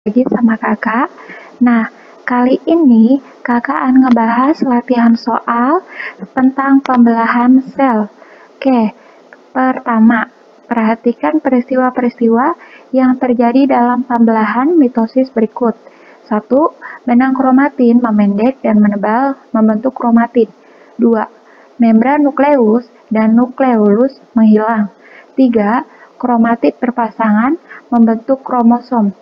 lagi sama kakak. Nah, kali ini kakak akan ngebahas latihan soal tentang pembelahan sel. Oke, pertama, perhatikan peristiwa-peristiwa yang terjadi dalam pembelahan mitosis berikut. 1. Benang kromatin memendek dan menebal membentuk kromatin. 2. Membran nukleus dan nukleolus menghilang. 3. Kromatid berpasangan membentuk kromosom.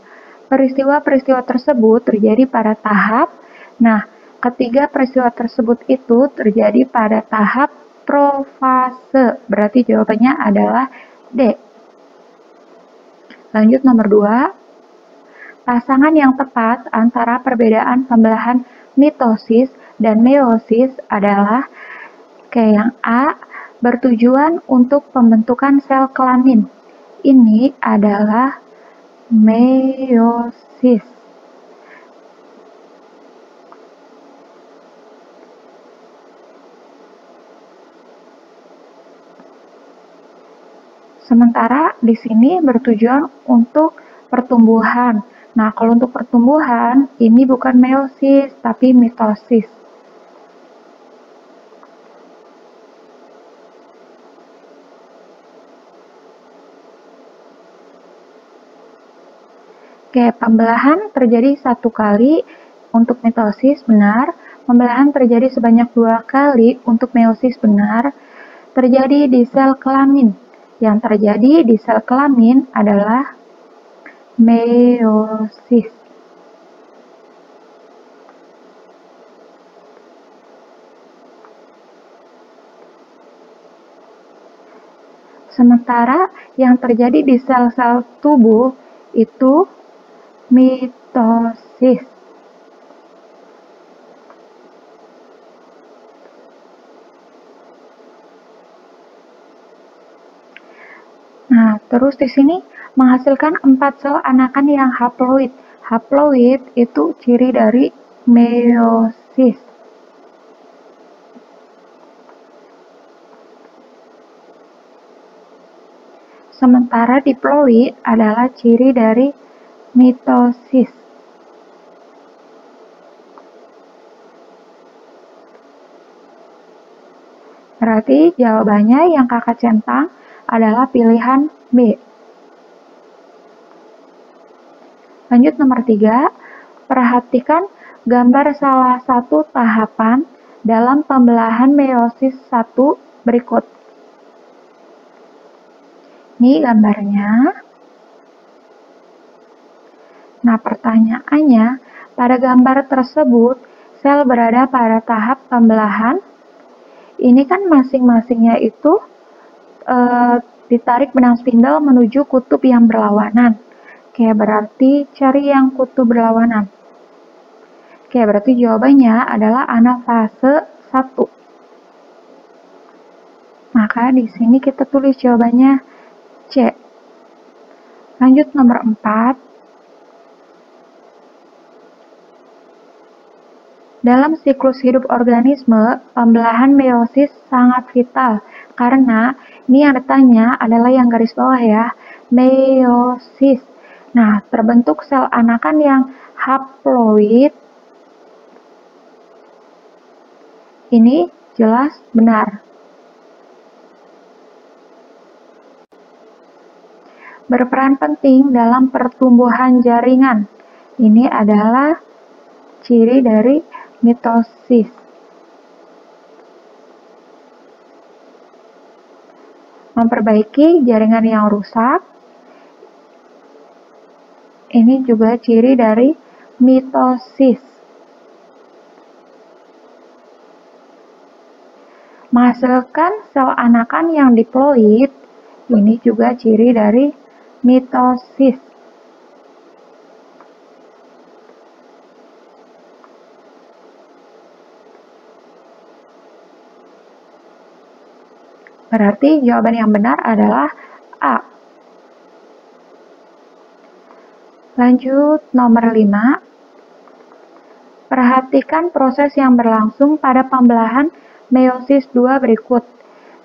Peristiwa-peristiwa tersebut terjadi pada tahap. Nah, ketiga peristiwa tersebut itu terjadi pada tahap profase. Berarti jawabannya adalah D. Lanjut nomor 2. Pasangan yang tepat antara perbedaan pembelahan mitosis dan meiosis adalah yang A, bertujuan untuk pembentukan sel kelamin. Ini adalah meiosis. Sementara di sini bertujuan untuk pertumbuhan. Nah, kalau untuk pertumbuhan, ini bukan meiosis, tapi mitosis. Oke, pembelahan terjadi 1 kali untuk mitosis, benar. Pembelahan terjadi sebanyak 2 kali untuk meiosis, benar. Terjadi di sel kelamin. Yang terjadi di sel kelamin adalah meiosis. Sementara yang terjadi di sel-sel tubuh itu mitosis. Nah, terus di sini menghasilkan 4 sel anakan yang haploid. Haploid itu ciri dari meiosis. Sementara diploid adalah ciri dari mitosis. Berarti jawabannya yang kakak centang adalah pilihan B. Lanjut nomor 3, perhatikan gambar salah satu tahapan dalam pembelahan meiosis 1 berikut. Ini gambarnya. Nah, pertanyaannya, pada gambar tersebut, sel berada pada tahap pembelahan. Ini kan masing-masingnya itu ditarik benang spindle menuju kutub yang berlawanan. Oke, berarti cari yang kutub berlawanan. Oke, berarti jawabannya adalah anafase 1. Maka di sini kita tulis jawabannya C. Lanjut nomor 4. Dalam siklus hidup organisme, pembelahan meiosis sangat vital karena ini yang ditanya adalah yang garis bawah ya, meiosis. Nah, terbentuk sel anakan yang haploid. Ini jelas benar. Berperan penting dalam pertumbuhan jaringan. Ini adalah ciri dari mitosis. Memperbaiki jaringan yang rusak. Ini juga ciri dari mitosis. Menghasilkan sel anakan yang diploid. Ini juga ciri dari mitosis. Berarti jawaban yang benar adalah A. Lanjut nomor 5. Perhatikan proses yang berlangsung pada pembelahan meiosis 2 berikut.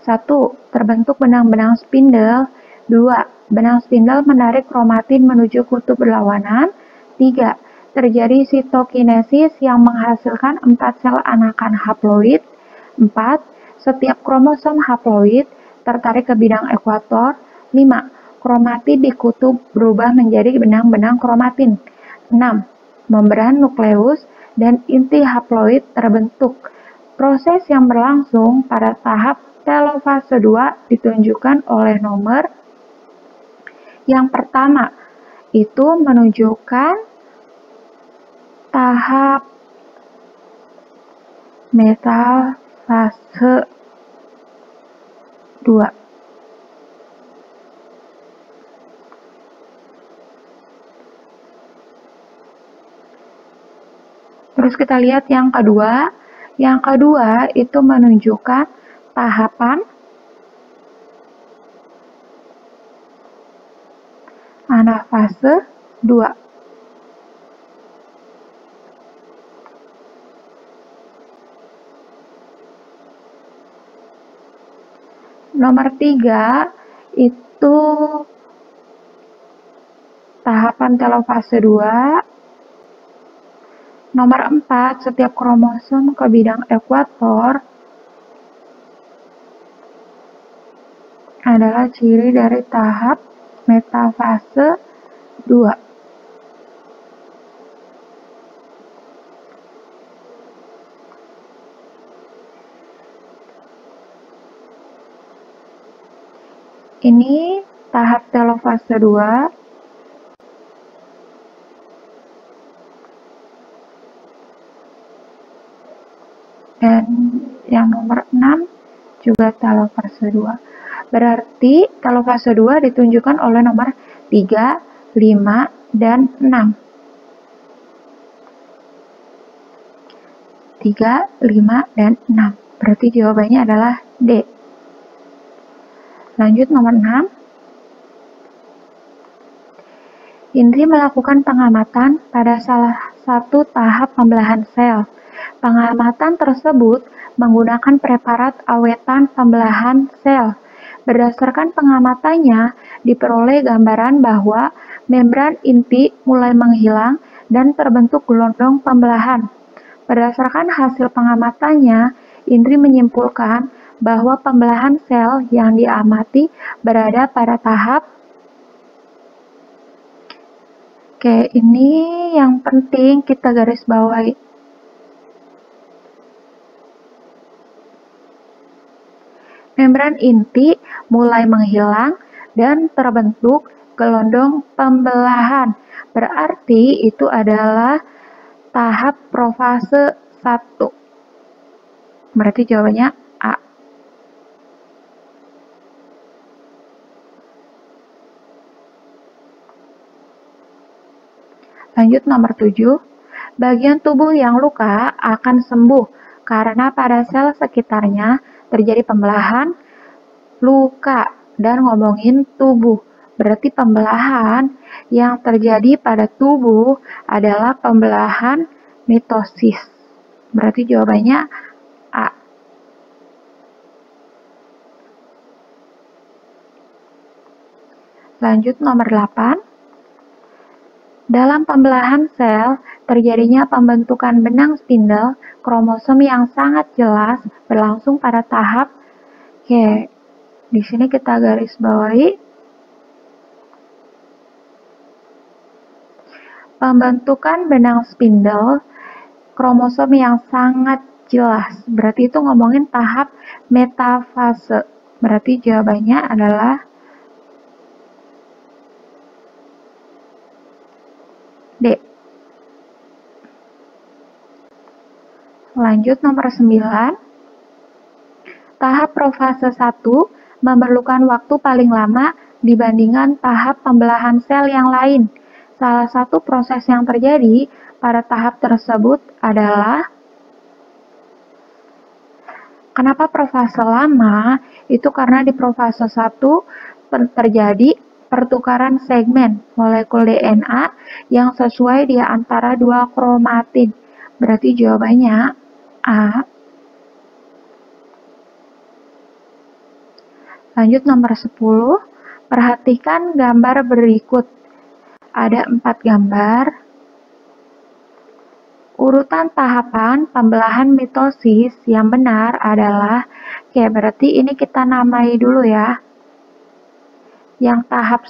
1. Terbentuk benang-benang spindle. 2. Benang spindle menarik kromatin menuju kutub berlawanan. 3. Terjadi sitokinesis yang menghasilkan 4 sel anakan haploid. 4. Setiap kromosom haploid tertarik ke bidang ekuator. 5. Kromatid di kutub berubah menjadi benang-benang kromatin. 6. Membran nukleus dan inti haploid terbentuk. Proses yang berlangsung pada tahap telofase 2 ditunjukkan oleh nomor yang pertama, itu menunjukkan tahap metafase 2. Terus kita lihat yang kedua. Yang kedua itu menunjukkan tahapan anafase 2. Nomor 3 itu tahapan telofase 2. Nomor 4, setiap kromosom ke bidang ekuator adalah ciri dari tahap metafase 2. Ini tahap telofase 2. Dan yang nomor 6 juga telofase 2. Berarti telofase 2 ditunjukkan oleh nomor 3, 5, dan 6. 3, 5, dan 6. Berarti jawabannya adalah D. Lanjut nomor 6. Indri melakukan pengamatan pada salah satu tahap pembelahan sel. Pengamatan tersebut menggunakan preparat awetan pembelahan sel. Berdasarkan pengamatannya, diperoleh gambaran bahwa membran inti mulai menghilang dan terbentuk gelondong pembelahan. Berdasarkan hasil pengamatannya, Indri menyimpulkan bahwa pembelahan sel yang diamati berada pada tahap. Oke, ini yang penting kita garis bawahi. Membran inti mulai menghilang dan terbentuk gelondong pembelahan. Berarti itu adalah tahap profase 1. Berarti jawabannya A. Lanjut nomor 7. Bagian tubuh yang luka akan sembuh karena pada sel sekitarnya terjadi pembelahan luka. Dan ngomongin tubuh, berarti pembelahan yang terjadi pada tubuh adalah pembelahan mitosis. Berarti jawabannya A. Lanjut nomor 8. Dalam pembelahan sel, terjadinya pembentukan benang spindle kromosom yang sangat jelas berlangsung pada tahap. Oke, di sini kita garis bawahi. Pembentukan benang spindle kromosom yang sangat jelas. Berarti itu ngomongin tahap metafase. Berarti jawabannya adalah D. Lanjut nomor 9. Tahap profase 1 memerlukan waktu paling lama dibandingkan tahap pembelahan sel yang lain. Salah satu proses yang terjadi pada tahap tersebut adalah, kenapa profase lama? Itu karena di profase 1 terjadi pertukaran segmen molekul DNA yang sesuai di antara dua kromatid. Berarti jawabannya A. Lanjut nomor 10. Perhatikan gambar berikut. Ada 4 gambar. Urutan tahapan pembelahan mitosis yang benar adalah, oke, berarti ini kita namai dulu ya. Yang tahap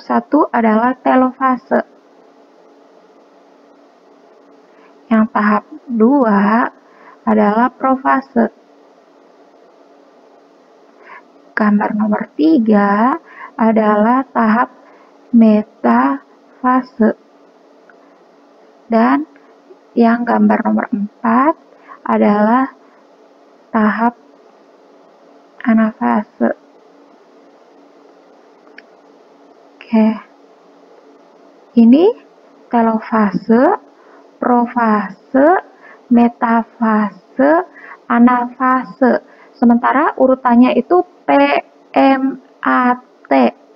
1 adalah telofase. Yang tahap 2 adalah profase. Gambar nomor 3 adalah tahap metafase. Dan yang gambar nomor 4 adalah tahap anafase. Oke. Ini telofase, profase, metafase, anafase. Sementara urutannya itu PMAT,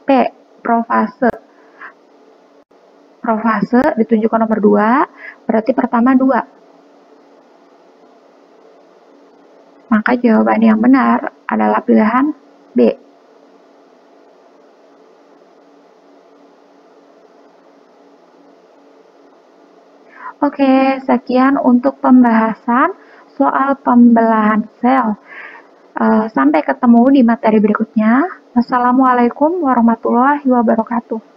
P, profase. Profase ditunjukkan nomor 2, berarti pertama 2. Maka jawaban yang benar adalah pilihan B. Oke, sekian untuk pembahasan soal pembelahan sel. Sampai ketemu di materi berikutnya. Wassalamualaikum warahmatullahi wabarakatuh.